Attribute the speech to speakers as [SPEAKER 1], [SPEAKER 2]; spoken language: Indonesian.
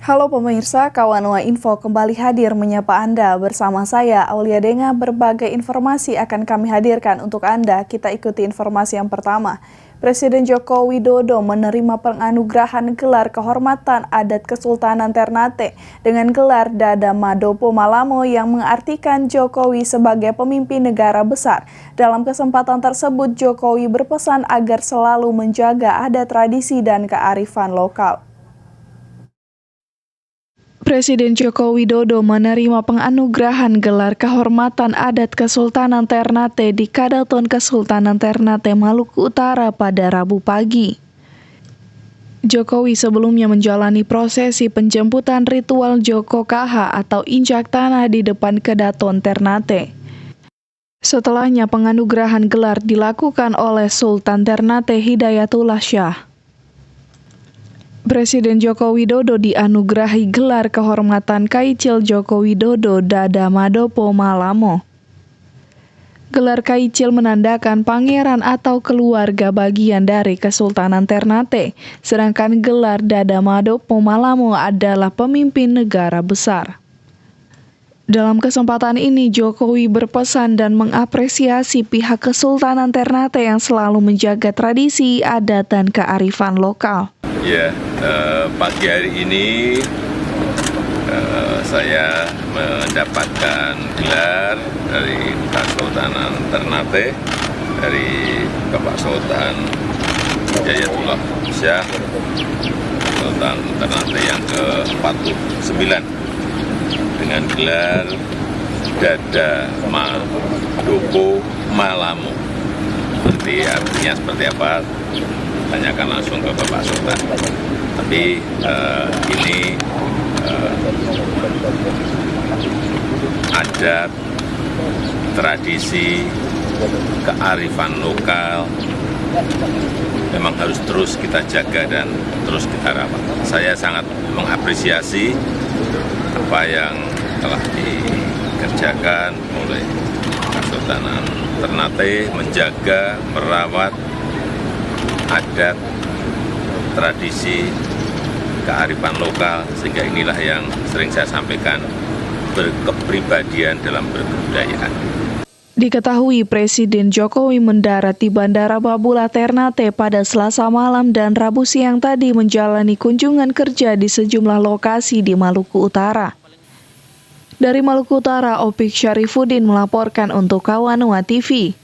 [SPEAKER 1] Halo pemirsa, Kawanua Info kembali hadir menyapa Anda. Bersama saya, Aulia Denga, berbagai informasi akan kami hadirkan untuk Anda. Kita ikuti informasi yang pertama. Presiden Joko Widodo menerima penganugerahan gelar kehormatan adat Kesultanan Ternate dengan gelar Dada Madopo Malamo yang mengartikan Jokowi sebagai pemimpin negara besar. Dalam kesempatan tersebut, Jokowi berpesan agar selalu menjaga adat tradisi dan kearifan lokal. Presiden Joko Widodo menerima penganugerahan gelar kehormatan adat Kesultanan Ternate di Kadaton Kesultanan Ternate, Maluku Utara pada Rabu pagi. Jokowi sebelumnya menjalani prosesi penjemputan ritual Joko Kaha atau injak tanah di depan Kadaton Ternate. Setelahnya penganugerahan gelar dilakukan oleh Sultan Ternate Hidayatullah Shah. Presiden Joko Widodo dianugerahi gelar kehormatan Kaicil Joko Widodo Dada Madopo Malamo. Gelar Kaicil menandakan pangeran atau keluarga bagian dari Kesultanan Ternate, sedangkan gelar Dada Madopo Malamo adalah pemimpin negara besar. Dalam kesempatan ini, Jokowi berpesan dan mengapresiasi pihak Kesultanan Ternate yang selalu menjaga tradisi, adat, dan kearifan lokal.
[SPEAKER 2] Ya, pagi hari ini saya mendapatkan gelar dari Kesultanan Ternate, dari Bapak Sultan Hidayatullah Shah, Sultan Ternate yang ke-49, dengan gelar Dada Madopo Malamo. Artinya seperti apa? Tanyakan langsung ke Bapak Sultan. Tapi ini adat, tradisi, kearifan lokal memang harus terus kita jaga dan terus kita rawat. Saya sangat mengapresiasi apa yang telah dikerjakan oleh Kesultanan Ternate menjaga, merawat adat, tradisi, kearifan lokal, sehingga inilah yang sering saya sampaikan, berkepribadian dalam berkebudayaan.
[SPEAKER 1] Diketahui Presiden Jokowi mendarat di Bandara Babula Ternate pada Selasa malam dan Rabu siang tadi menjalani kunjungan kerja di sejumlah lokasi di Maluku Utara. Dari Maluku Utara, Opik Syarifuddin melaporkan untuk Kawanua TV.